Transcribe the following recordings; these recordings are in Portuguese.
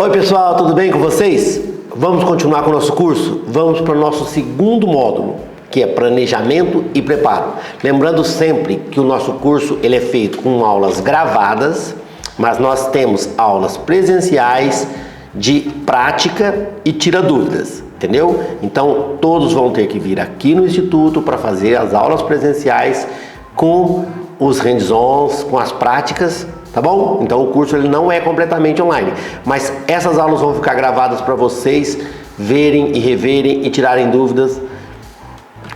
Oi pessoal, tudo bem com vocês? Vamos continuar com o nosso curso? Vamos para o nosso segundo módulo, que é planejamento e preparo. Lembrando sempre que o nosso curso ele é feito com aulas gravadas, mas nós temos aulas presenciais de prática e tira dúvidas, entendeu? Então todos vão ter que vir aqui no Instituto para fazer as aulas presenciais com os hands-ons, com as práticas, tá bom? Então o curso ele não é completamente online, mas essas aulas vão ficar gravadas para vocês verem e reverem e tirarem dúvidas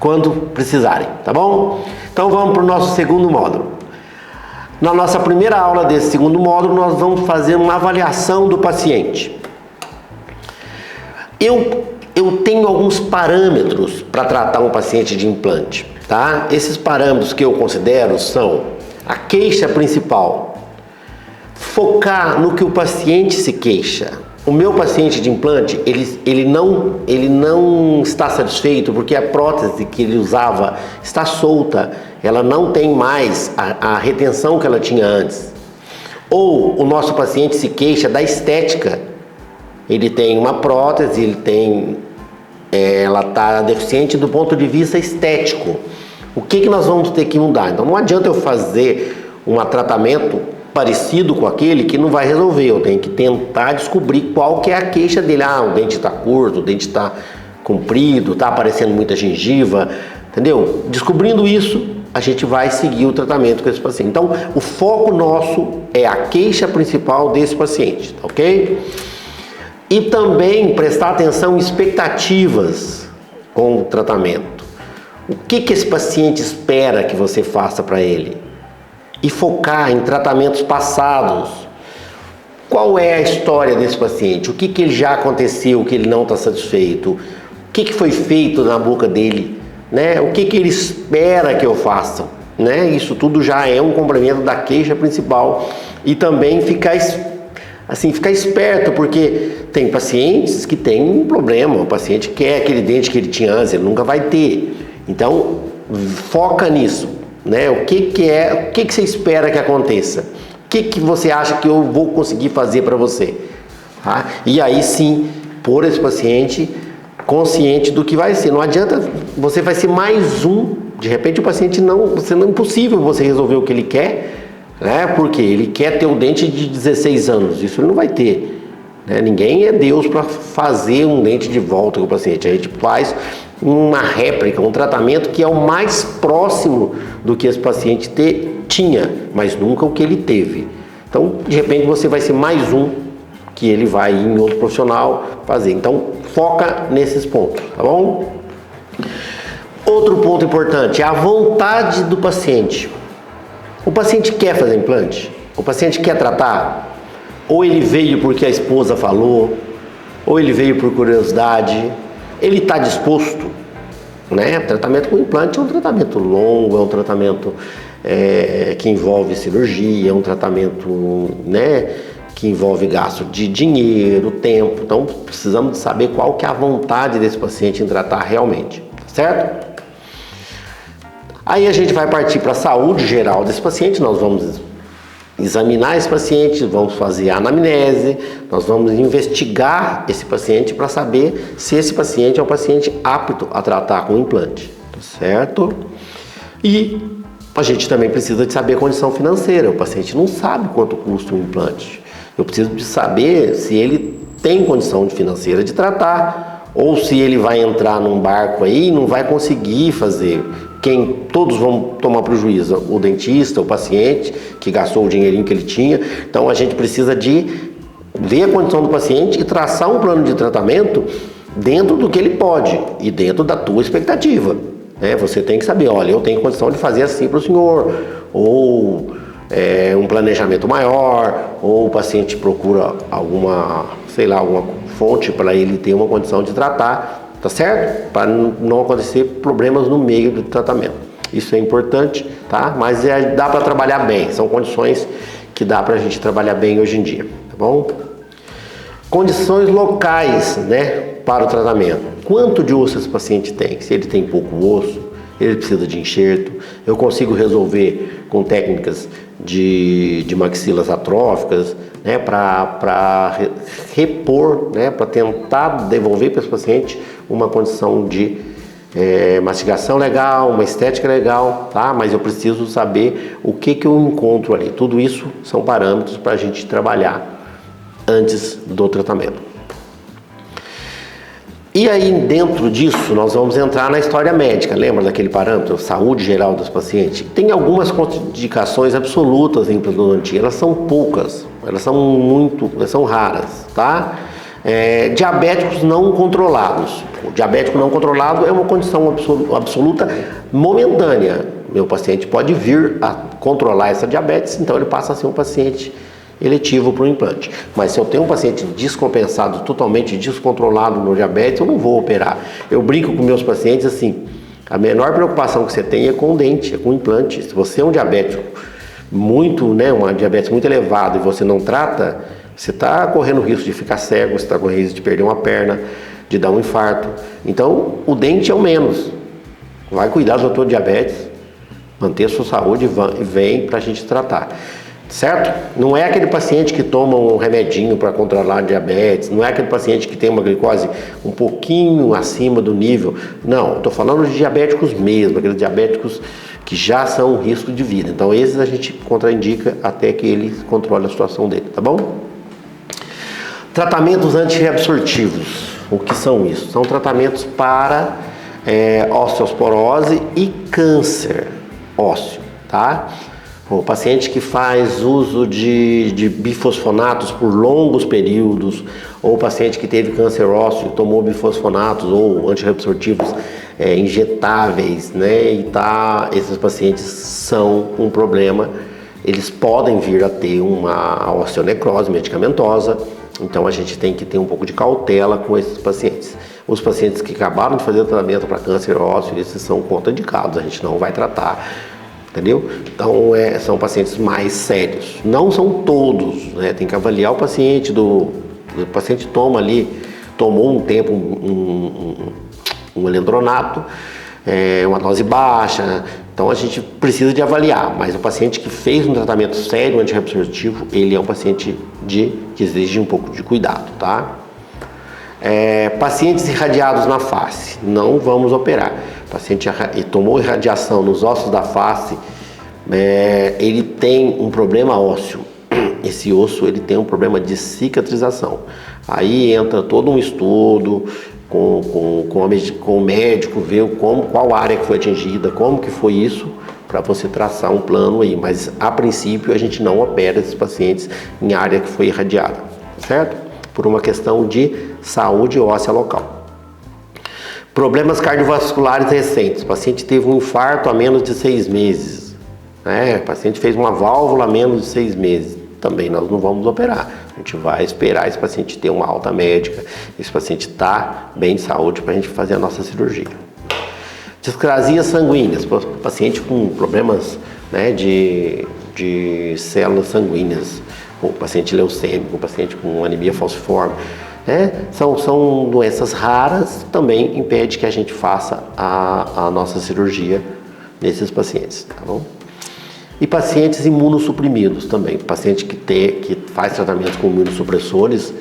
quando precisarem, tá bom? Então vamos para o nosso segundo módulo. Na nossa primeira aula desse segundo módulo, nós vamos fazer uma avaliação do paciente. Eu tenho alguns parâmetros para tratar um paciente de implante, tá? Esses parâmetros que eu considero são a queixa principal, focar no que o paciente se queixa. O meu paciente de implante, ele não está satisfeito porque a prótese que ele usava está solta, ela não tem mais a retenção que ela tinha antes. Ou o nosso paciente se queixa da estética, ele tem uma prótese, ela está deficiente do ponto de vista estético. O que nós vamos ter que mudar? Então não adianta eu fazer um tratamento parecido com aquele que não vai resolver. Eu tenho que tentar descobrir qual que é a queixa dele. O dente está curto, o dente está comprido, está aparecendo muita gengiva, entendeu? Descobrindo isso, a gente vai seguir o tratamento com esse paciente. Então, o foco nosso é a queixa principal desse paciente, tá ok? E também prestar atenção em expectativas com o tratamento. O que esse paciente espera que você faça para ele? E focar em tratamentos passados. Qual é a história desse paciente? O que ele já aconteceu que ele não está satisfeito? O que foi feito na boca dele? Né? O que ele espera que eu faça? Né? Isso tudo já é um complemento da queixa principal. E também ficar esperto, porque tem pacientes que têm um problema. O paciente quer aquele dente que ele tinha antes, ele nunca vai ter. Então, foca nisso. Né? O que você espera que aconteça? O que você acha que eu vou conseguir fazer para você? Tá? E aí sim, pôr esse paciente consciente do que vai ser. Não adianta, você vai ser mais um. De repente o paciente não é impossível você resolver o que ele quer, né? Porque ele quer ter um dente de 16 anos. Isso ele não vai ter. Né? Ninguém é Deus para fazer um dente de volta com o paciente. A gente faz uma réplica, um tratamento que é o mais próximo do que esse paciente tinha, mas nunca o que ele teve. Então, de repente, você vai ser mais um que ele vai ir em outro profissional fazer. Então, foca nesses pontos, tá bom? Outro ponto importante é a vontade do paciente. O paciente quer fazer implante? O paciente quer tratar? Ou ele veio porque a esposa falou, ou ele veio por curiosidade. Ele está disposto, né? Tratamento com implante é um tratamento longo, é um tratamento que envolve cirurgia, é um tratamento, né, que envolve gasto de dinheiro, tempo. Então precisamos de saber qual que é a vontade desse paciente em tratar realmente, certo? Aí a gente vai partir para a saúde geral desse paciente. Nós vamos examinar esse paciente, vamos fazer a anamnese, nós vamos investigar esse paciente para saber se esse paciente é um paciente apto a tratar com implante, tá certo? E a gente também precisa de saber a condição financeira. O paciente não sabe quanto custa um implante. Eu preciso de saber se ele tem condição financeira de tratar ou se ele vai entrar num barco aí e não vai conseguir fazer. Todos vão tomar prejuízo, o dentista, o paciente que gastou o dinheirinho que ele tinha. Então a gente precisa de ver a condição do paciente e traçar um plano de tratamento dentro do que ele pode e dentro da tua expectativa, né? Você tem que saber, olha, eu tenho condição de fazer assim para o senhor, ou um planejamento maior, ou o paciente procura alguma fonte para ele ter uma condição de tratar. Tá certo? Para não acontecer problemas no meio do tratamento. Isso é importante, tá? Mas dá para trabalhar bem. São condições que dá para a gente trabalhar bem hoje em dia, tá bom? Condições locais, né, para o tratamento. Quanto de osso esse paciente tem? Se ele tem pouco osso, ele precisa de enxerto. Eu consigo resolver com técnicas de maxilas atróficas, né, para repor, né, para tentar devolver para esse paciente uma condição de mastigação legal, uma estética legal, tá? Mas eu preciso saber o que eu encontro ali. Tudo isso são parâmetros para a gente trabalhar antes do tratamento. E aí, dentro disso, nós vamos entrar na história médica. Lembra daquele parâmetro, saúde geral dos pacientes? Tem algumas contraindicações absolutas em implantodontia. Elas são poucas, elas são raras, tá? Diabéticos não controlados. O diabético não controlado é uma condição absoluta momentânea. Meu paciente pode vir a controlar essa diabetes, então ele passa a ser um paciente eletivo para o implante. Mas se eu tenho um paciente descompensado, totalmente descontrolado no diabetes, eu não vou operar. Eu brinco com meus pacientes assim, a menor preocupação que você tem é com o dente, é com o implante. Se você é um diabético uma diabetes muito elevada e você não trata, você está correndo risco de ficar cego, você está correndo risco de perder uma perna, de dar um infarto. Então, o dente é o menos. Vai cuidar da tua diabetes, manter a sua saúde e vem para a gente tratar. Certo? Não é aquele paciente que toma um remedinho para controlar a diabetes, não é aquele paciente que tem uma glicose um pouquinho acima do nível. Não, estou falando de diabéticos mesmo, aqueles diabéticos que já são um risco de vida. Então, esses a gente contraindica até que ele controle a situação dele, tá bom? Tratamentos antirreabsortivos. O que são isso? São tratamentos para osteoporose e câncer ósseo, tá? O paciente que faz uso de bifosfonatos por longos períodos, ou o paciente que teve câncer ósseo e tomou bifosfonatos ou antirreabsortivos injetáveis, né? Esses pacientes são um problema. Eles podem vir a ter uma osteonecrose medicamentosa, então a gente tem que ter um pouco de cautela com esses pacientes. Os pacientes que acabaram de fazer o tratamento para câncer ósseo, esses são contraindicados, a gente não vai tratar. Entendeu? Então são pacientes mais sérios. Não são todos, né? Tem que avaliar o paciente. O paciente tomou um tempo um eletronato, uma dose baixa. Então a gente precisa de avaliar. Mas o paciente que fez um tratamento sério antirreabsortivo, ele é um paciente que exige um pouco de cuidado, tá? Pacientes irradiados na face, não vamos operar. O paciente tomou irradiação nos ossos da face, ele tem um problema ósseo. Esse osso ele tem um problema de cicatrização. Aí entra todo um estudo com o médico, ver qual área que foi atingida, como que foi isso, para você traçar um plano aí. Mas a princípio a gente não opera esses pacientes em área que foi irradiada, certo? Por uma questão de saúde óssea local. Problemas cardiovasculares recentes. O paciente teve um infarto há menos de 6 meses. O paciente fez uma válvula há menos de 6 meses. Também nós não vamos operar. A gente vai esperar esse paciente ter uma alta médica, esse paciente está bem de saúde para a gente fazer a nossa cirurgia. Discrasias sanguíneas. Paciente com problemas, né, de células sanguíneas. O paciente leucêmico, o paciente com anemia falciforme. São doenças raras, também impede que a gente faça a nossa cirurgia nesses pacientes, tá bom? E pacientes imunossuprimidos também, paciente que faz tratamentos com imunossupressores,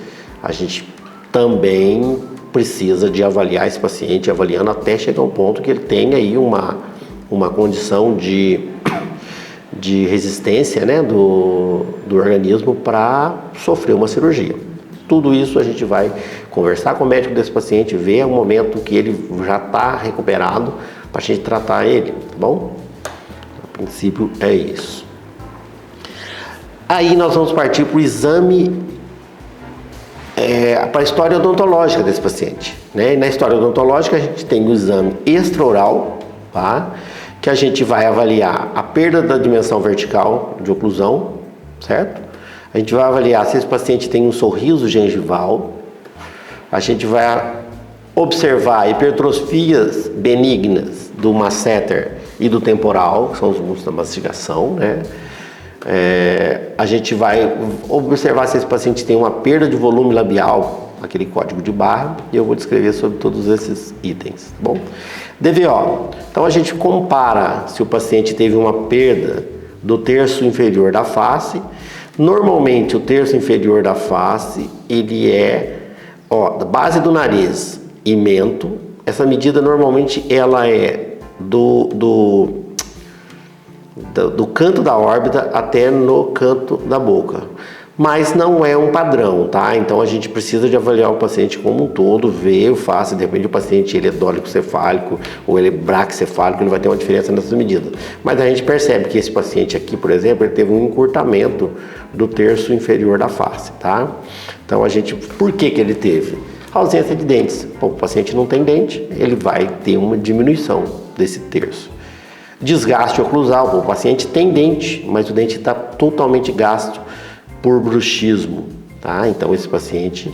a gente também precisa de avaliar esse paciente, avaliando até chegar ao ponto que ele tenha aí uma condição de resistência, né, do organismo para sofrer uma cirurgia. Tudo isso a gente vai conversar com o médico desse paciente, ver o momento que ele já está recuperado para a gente tratar ele, tá bom? A princípio é isso. Aí nós vamos partir para o exame, para a história odontológica desse paciente, né? E na história odontológica a gente tem o exame extraoral, tá? Que a gente vai avaliar a perda da dimensão vertical de oclusão, certo? A gente vai avaliar se esse paciente tem um sorriso gengival. A gente vai observar hipertrofias benignas do masseter e do temporal, que são os músculos da mastigação, né? A gente vai observar se esse paciente tem uma perda de volume labial, aquele código de barra, e eu vou descrever sobre todos esses itens, tá bom? DVO. Então a gente compara se o paciente teve uma perda do terço inferior da face, Normalmente o terço inferior da face, ele é, da base do nariz e mento. Essa medida normalmente ela é do canto da órbita até no canto da boca. Mas não é um padrão, tá? Então a gente precisa de avaliar o paciente como um todo, ver o face, de repente o paciente ele é dólico-cefálico ou ele é braquicefálico, ele vai ter uma diferença nessas medidas. Mas a gente percebe que esse paciente aqui, por exemplo, ele teve um encurtamento do terço inferior da face, tá? Então por que ele teve? Ausência de dentes. Bom, o paciente não tem dente, ele vai ter uma diminuição desse terço. Desgaste oclusal, bom, o paciente tem dente, mas o dente está totalmente gasto por bruxismo, tá? Então esse paciente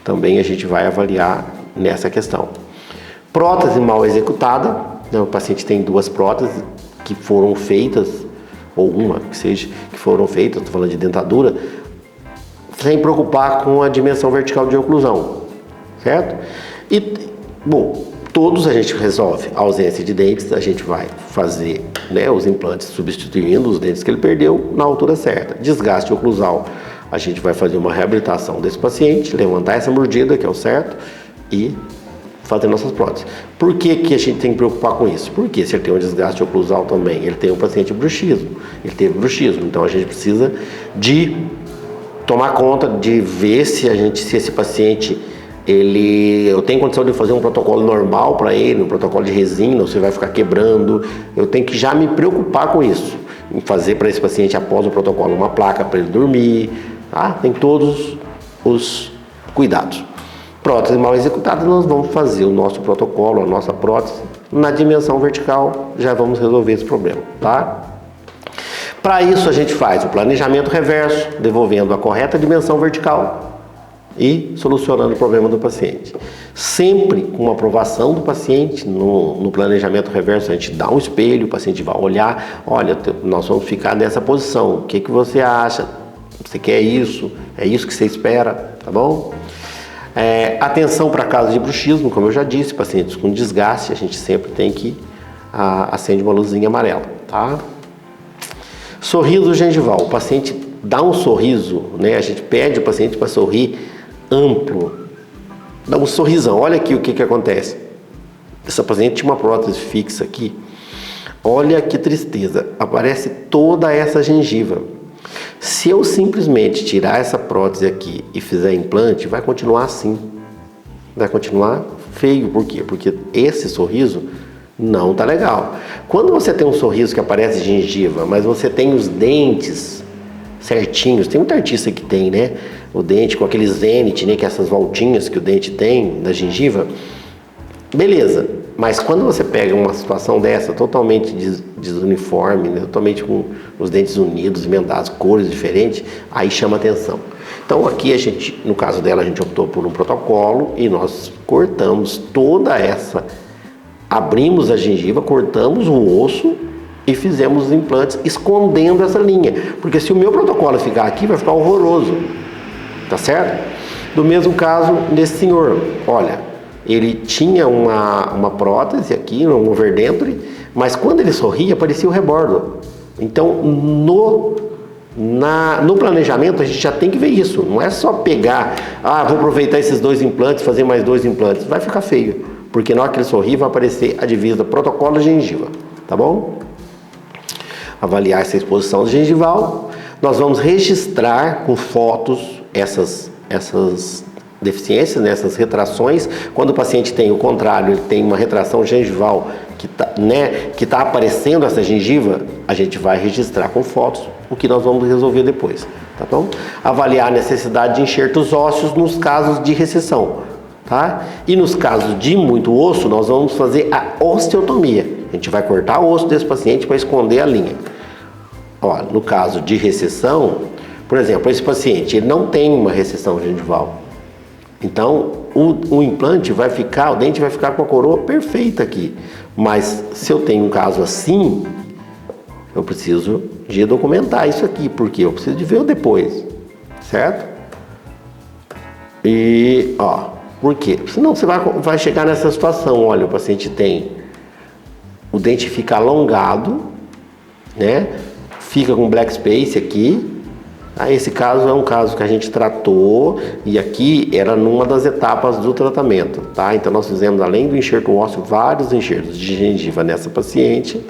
também a gente vai avaliar nessa questão. Prótese mal executada, né? O paciente tem 2 próteses que foram feitas, ou uma que seja, que foram feitas, estou falando de dentadura, sem preocupar com a dimensão vertical de oclusão, certo? E, bom, todos a gente resolve. A ausência de dentes, a gente vai fazer, né, os implantes substituindo os dentes que ele perdeu na altura certa. Desgaste oclusal, a gente vai fazer uma reabilitação desse paciente, levantar essa mordida, que é o certo, e fazer nossas próteses. Por que a gente tem que preocupar com isso? Porque se ele tem um desgaste oclusal também, ele tem um paciente bruxismo, ele teve bruxismo, então a gente precisa de tomar conta, de ver se esse paciente eu tenho condição de fazer um protocolo normal para ele, um protocolo de resina, ou você vai ficar quebrando. Eu tenho que já me preocupar com isso, em fazer para esse paciente após o protocolo uma placa para ele dormir, tá? Tem todos os cuidados. Prótese mal executada, nós vamos fazer o nosso protocolo, a nossa prótese na dimensão vertical, já vamos resolver esse problema, tá? Para isso a gente faz o planejamento reverso, devolvendo a correta dimensão vertical e solucionando o problema do paciente. Sempre com a aprovação do paciente, no planejamento reverso, a gente dá um espelho, o paciente vai olhar, olha, nós vamos ficar nessa posição, o que você acha? Você quer isso? É isso que você espera? Tá bom? Atenção para casos de bruxismo, como eu já disse, pacientes com desgaste, a gente sempre tem que acende uma luzinha amarela, tá? Sorriso gengival, o paciente dá um sorriso, né? A gente pede o paciente para sorrir amplo, dá um sorrisão. Olha aqui o que acontece. Essa paciente tinha uma prótese fixa aqui. Olha que tristeza, aparece toda essa gengiva. Se eu simplesmente tirar essa prótese aqui e fizer implante, vai continuar assim. Vai continuar feio. Por quê? Porque esse sorriso não tá legal. Quando você tem um sorriso que aparece gengiva, mas você tem os dentes certinhos, tem muita artista que tem, né? O dente com aquele zenith, né? Que é essas voltinhas que o dente tem da gengiva. Beleza, mas quando você pega uma situação dessa, totalmente desuniforme, né? Totalmente com os dentes unidos, emendados, cores diferentes, aí chama atenção. Então aqui a gente, no caso dela, a gente optou por um protocolo e nós cortamos toda essa, abrimos a gengiva, cortamos o osso e fizemos os implantes escondendo essa linha. Porque se o meu protocolo ficar aqui, vai ficar horroroso. Tá certo? Do mesmo caso desse senhor. Olha, ele tinha uma prótese aqui, um overdenture, mas quando ele sorria, aparecia o rebordo. Então, no planejamento, a gente já tem que ver isso. Não é só pegar, vou aproveitar esses 2 implantes, fazer mais 2 implantes. Vai ficar feio. Porque na hora que ele sorrir, vai aparecer a divisa protocolo gengiva. Tá bom? Avaliar essa exposição gengival. Nós vamos registrar com fotos essas deficiências, né, essas retrações. Quando o paciente tem o contrário, ele tem uma retração gengival que tá aparecendo essa gengiva, a gente vai registrar com fotos, o que nós vamos resolver depois, tá bom? Avaliar a necessidade de enxertos ósseos nos casos de recessão, tá? E nos casos de muito osso, nós vamos fazer a osteotomia. A gente vai cortar o osso desse paciente para esconder a linha. Ó, no caso de recessão, por exemplo, esse paciente ele não tem uma recessão gengival. Então, o implante vai ficar, o dente vai ficar com a coroa perfeita aqui. Mas se eu tenho um caso assim, eu preciso de documentar isso aqui, porque eu preciso de ver o depois, certo? E, por quê? Senão você vai chegar nessa situação, olha, o paciente tem, o dente fica alongado, né? Fica com black space aqui, Esse caso é um caso que a gente tratou e aqui era numa das etapas do tratamento, tá? Então nós fizemos, além do enxerto ósseo, vários enxertos de gengiva nessa paciente,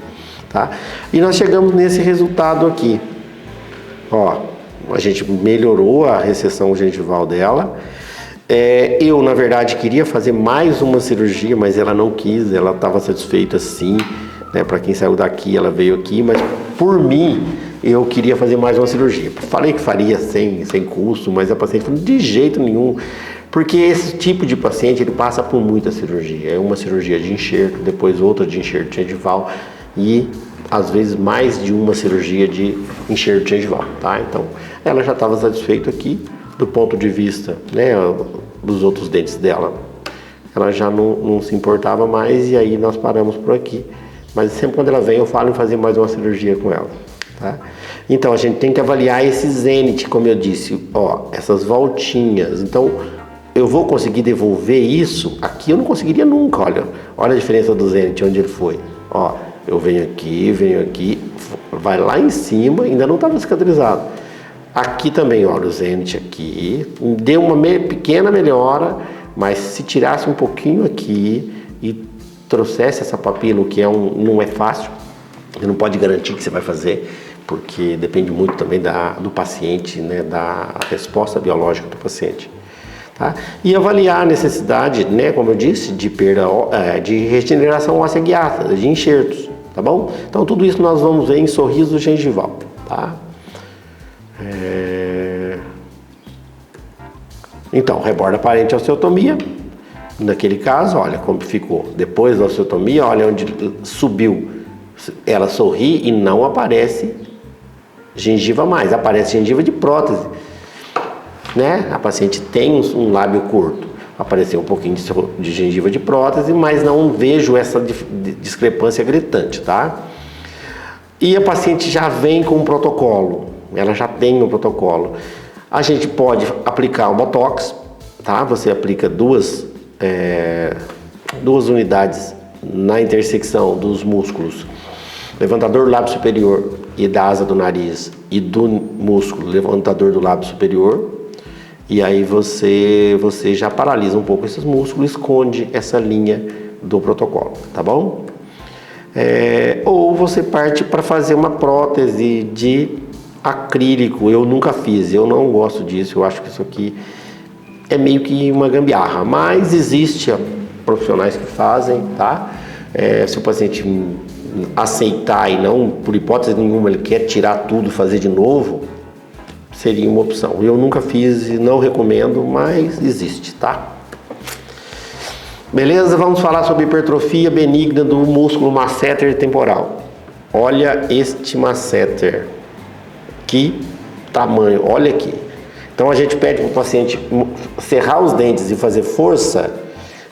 tá? E nós chegamos nesse resultado aqui. Ó, a gente melhorou a recessão gengival dela. Eu, na verdade, queria fazer mais uma cirurgia, mas ela não quis, ela estava satisfeita sim, né? Para quem saiu daqui, ela veio aqui, mas por mim, eu queria fazer mais uma cirurgia. Falei que faria sem custo, mas a paciente falou, de jeito nenhum, porque esse tipo de paciente, ele passa por muita cirurgia. É uma cirurgia de enxerto, depois outra de enxerto gengival e, às vezes, mais de uma cirurgia de enxerto gengival, tá? Então, ela já estava satisfeita aqui, do ponto de vista, né, dos outros dentes dela. Ela já não se importava mais e aí nós paramos por aqui. Mas sempre quando ela vem, eu falo em fazer mais uma cirurgia com ela. Tá? Então a gente tem que avaliar esse zênite, como eu disse, ó, essas voltinhas. Então eu vou conseguir devolver isso? Aqui eu não conseguiria nunca, olha a diferença do zênite, onde ele foi. Ó, eu venho aqui, vai lá em cima, ainda não estava cicatrizado. Aqui também, olha o zênite aqui, deu uma pequena melhora, mas se tirasse um pouquinho aqui e trouxesse essa papila, o que não é fácil, você não pode garantir que você vai fazer, porque depende muito também do paciente, né, da resposta biológica do paciente. Tá? E avaliar a necessidade, né, como eu disse, de perda, de regeneração óssea guiada, de enxertos, tá bom? Então tudo isso nós vamos ver em sorriso gengival, tá? Então, rebordo aparente osteotomia. Naquele caso, olha como ficou. Depois da osteotomia, olha onde subiu. Ela sorri e não aparece gengiva mais, aparece gengiva de prótese, né? A paciente tem um lábio curto, apareceu um pouquinho de gengiva de prótese, mas não vejo essa discrepância gritante, tá? E a paciente já vem com um protocolo, ela já tem um protocolo. A gente pode aplicar o Botox, tá? Você aplica duas unidades na intersecção dos músculos levantador do lábio superior e da asa do nariz e do músculo levantador do lábio superior, e aí você já paralisa um pouco esses músculos, esconde essa linha do protocolo, tá bom? Ou você parte para fazer uma prótese de acrílico. Eu nunca fiz, eu não gosto disso, eu acho que isso aqui é meio que uma gambiarra, mas existe profissionais que fazem, tá? Se o paciente aceitar e não, por hipótese nenhuma, ele quer tirar tudo e fazer de novo, seria uma opção. Eu nunca fiz e não recomendo, mas existe, tá? Beleza? Vamos falar sobre hipertrofia benigna do músculo masseter temporal. Olha este masseter. Que tamanho, olha aqui. Então a gente pede para o paciente cerrar os dentes e fazer força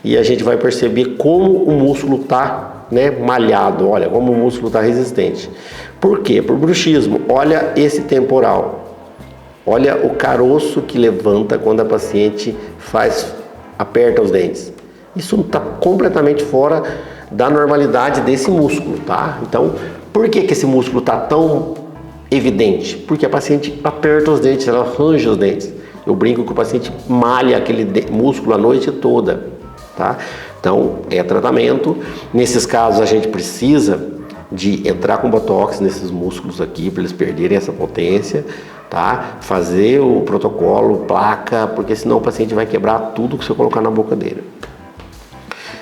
e a gente vai perceber como o músculo está, né, malhado, olha como o músculo está resistente. Por quê? Por bruxismo. Olha esse temporal, olha o caroço que levanta quando a paciente aperta os dentes. Isso está completamente fora da normalidade desse músculo, tá? Então, por que esse músculo está tão evidente? Porque a paciente aperta os dentes, ela arranja os dentes. Eu brinco que o paciente malha aquele músculo a noite toda, tá? Então, é tratamento. Nesses casos, a gente precisa de entrar com botox nesses músculos aqui, para eles perderem essa potência, tá? Fazer o protocolo, placa, porque senão o paciente vai quebrar tudo que você colocar na boca dele.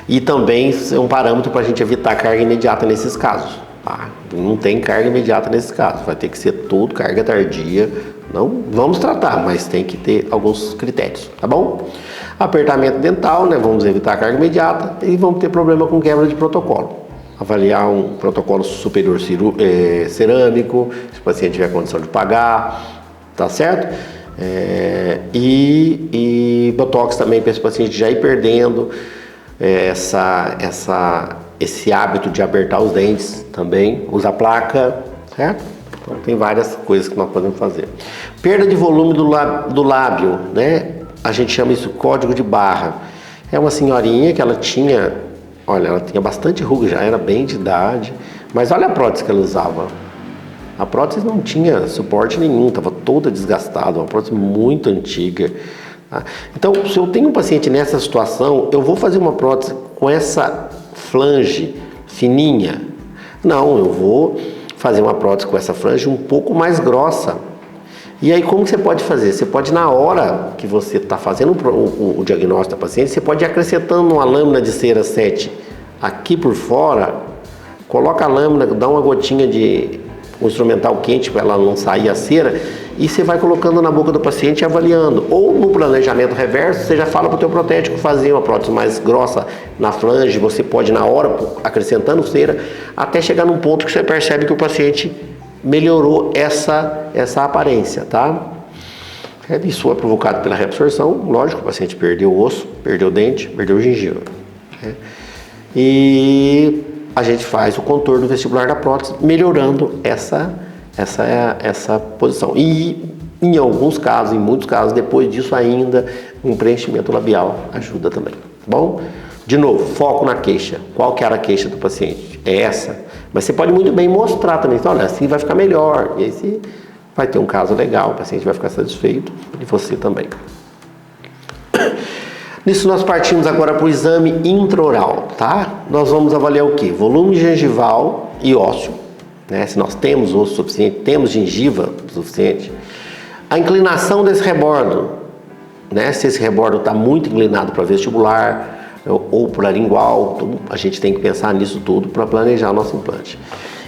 E também é um parâmetro para a gente evitar carga imediata nesses casos. Tá? Não tem carga imediata nesses casos, vai ter que ser tudo carga tardia. Não vamos tratar, mas tem que ter alguns critérios, tá bom? Apertamento dental, né? Vamos evitar a carga imediata e vamos ter problema com quebra de protocolo. Avaliar um protocolo superior cerâmico, se o paciente tiver condição de pagar, tá certo? E botox também para esse paciente já ir perdendo esse hábito de apertar os dentes também, usar placa, certo? Então tem várias coisas que nós podemos fazer. Perda de volume do lábio, né? A gente chama isso código de barra. É uma senhorinha que ela tinha, olha, ela tinha bastante ruga, já era bem de idade, mas olha a prótese que ela usava. A prótese não tinha suporte nenhum, estava toda desgastada, uma prótese muito antiga. Tá? Então, se eu tenho um paciente nessa situação, eu vou fazer uma prótese com essa flange fininha? Não, eu vou fazer uma prótese com essa flange um pouco mais grossa. E aí como que você pode fazer? Você pode, na hora que você está fazendo o diagnóstico da paciente, você pode ir acrescentando uma lâmina de cera 7 aqui por fora, coloca a lâmina, dá uma gotinha de um instrumental quente para ela não sair a cera, e você vai colocando na boca do paciente e avaliando. Ou no planejamento reverso, você já fala para o teu protético fazer uma prótese mais grossa na flange, você pode na hora, acrescentando cera, até chegar num ponto que você percebe que o paciente melhorou essa aparência, tá? Isso é provocado pela reabsorção, lógico, o paciente perdeu o osso, perdeu o dente, perdeu o gengiva, né? E a gente faz o contorno vestibular da prótese, melhorando essa posição. E em alguns casos, em muitos casos, depois disso ainda, um preenchimento labial ajuda também, tá bom? De novo, foco na queixa. Qual que era a queixa do paciente? É essa. Mas você pode muito bem mostrar também. Então, olha, assim vai ficar melhor. E aí você vai ter um caso legal, o paciente vai ficar satisfeito e você também. Nisso nós partimos agora para o exame intraoral, tá? Nós vamos avaliar o quê? Volume gengival e ósseo, né? Se nós temos osso suficiente, temos gengiva suficiente. A inclinação desse rebordo, né? Se esse rebordo está muito inclinado para vestibular ou para lingual, a gente tem que pensar nisso tudo para planejar o nosso implante.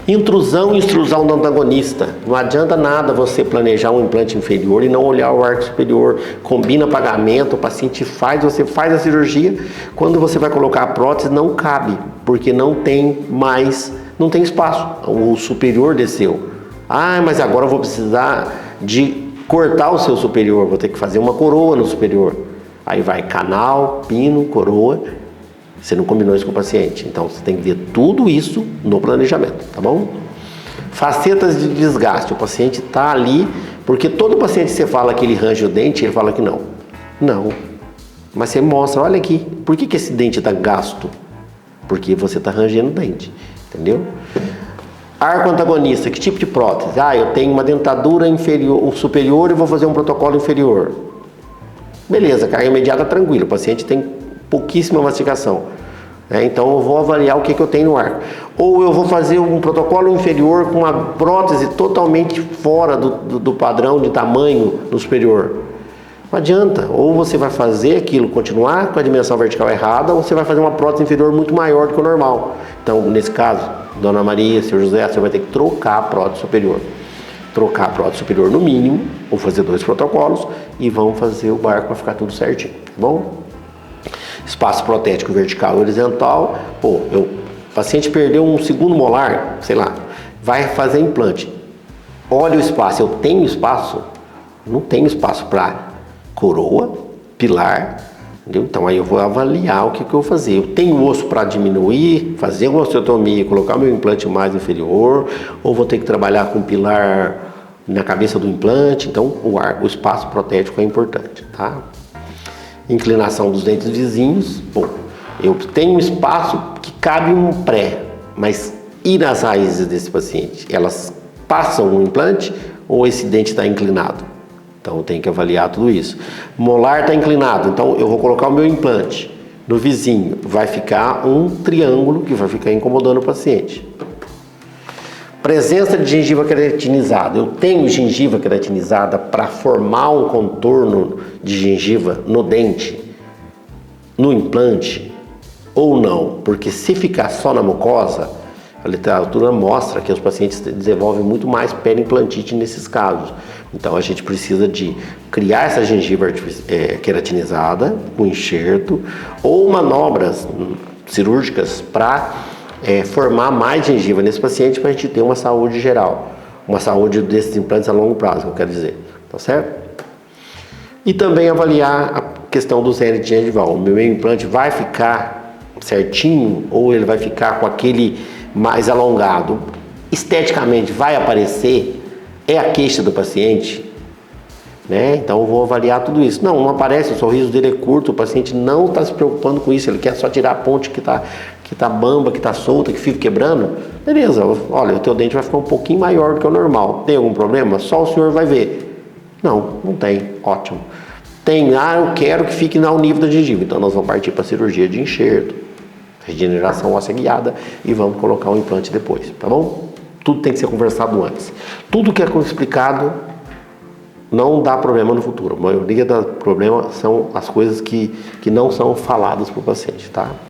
Intrusão e extrusão do antagonista. Não adianta nada você planejar um implante inferior e não olhar o arco superior. Combina pagamento, o paciente faz, você faz a cirurgia. Quando você vai colocar a prótese, não cabe, porque não tem espaço. O superior desceu. Ah, mas agora eu vou precisar de cortar o seu superior, vou ter que fazer uma coroa no superior. Aí vai canal, pino, coroa. Você não combinou isso com o paciente. Então, você tem que ver tudo isso no planejamento, tá bom? Facetas de desgaste. O paciente está ali, porque todo paciente que você fala que ele range o dente, ele fala que não. Não. Mas você mostra, olha aqui, por que esse dente está gasto? Porque você está rangendo o dente, entendeu? Arco antagonista, que tipo de prótese? Ah, eu tenho uma dentadura inferior, superior e vou fazer um protocolo inferior. Beleza, carga imediata tranquila, o paciente tem pouquíssima mastigação, né? Então eu vou avaliar o que eu tenho no arco. Ou eu vou fazer um protocolo inferior com uma prótese totalmente fora do padrão de tamanho no superior. Não adianta, ou você vai fazer aquilo, continuar com a dimensão vertical errada, ou você vai fazer uma prótese inferior muito maior do que o normal. Então, nesse caso, Dona Maria, Seu José, você vai ter que trocar a prótese superior. Trocar a prótese superior no mínimo, ou fazer 2 protocolos, e vão fazer o arco para ficar tudo certinho, tá bom? Espaço protético vertical e horizontal. Pô, o paciente perdeu um segundo molar, sei lá, vai fazer implante. Olha o espaço, eu tenho espaço? Não tenho espaço para coroa, pilar, entendeu? Então aí eu vou avaliar o que eu vou fazer. Eu tenho osso para diminuir, fazer uma osteotomia, colocar meu implante mais inferior, ou vou ter que trabalhar com pilar na cabeça do implante. Então o espaço protético é importante, tá? Inclinação dos dentes vizinhos. Bom, eu tenho um espaço que cabe um pré, mas e nas raízes desse paciente? Elas passam o implante ou esse dente está inclinado? Então eu tenho que avaliar tudo isso. Molar está inclinado, então eu vou colocar o meu implante no vizinho. Vai ficar um triângulo que vai ficar incomodando o paciente. Presença de gengiva queratinizada. Eu tenho gengiva queratinizada para formar um contorno de gengiva no dente, no implante, ou não? Porque se ficar só na mucosa, a literatura mostra que os pacientes desenvolvem muito mais periimplantite nesses casos. Então a gente precisa de criar essa gengiva queratinizada, com enxerto, ou manobras cirúrgicas para formar mais gengiva nesse paciente para a gente ter uma saúde geral, uma saúde desses implantes a longo prazo, que eu quero dizer, tá certo? E também avaliar a questão do zenith gengival. O meu implante vai ficar certinho ou ele vai ficar com aquele mais alongado? Esteticamente vai aparecer? É a queixa do paciente? Né? Então eu vou avaliar tudo isso. Não aparece, o sorriso dele é curto, o paciente não está se preocupando com isso, ele quer só tirar a ponte que que tá bamba, que tá solta, que fica quebrando, beleza, olha, o teu dente vai ficar um pouquinho maior do que o normal. Tem algum problema? Só o senhor vai ver. Não, não tem. Ótimo. Tem, eu quero que fique ao nível da gengiva. Então nós vamos partir para a cirurgia de enxerto, regeneração óssea guiada e vamos colocar o implante depois, tá bom? Tudo tem que ser conversado antes. Tudo que é explicado não dá problema no futuro. A maioria dos problemas são as coisas que não são faladas para o paciente, tá?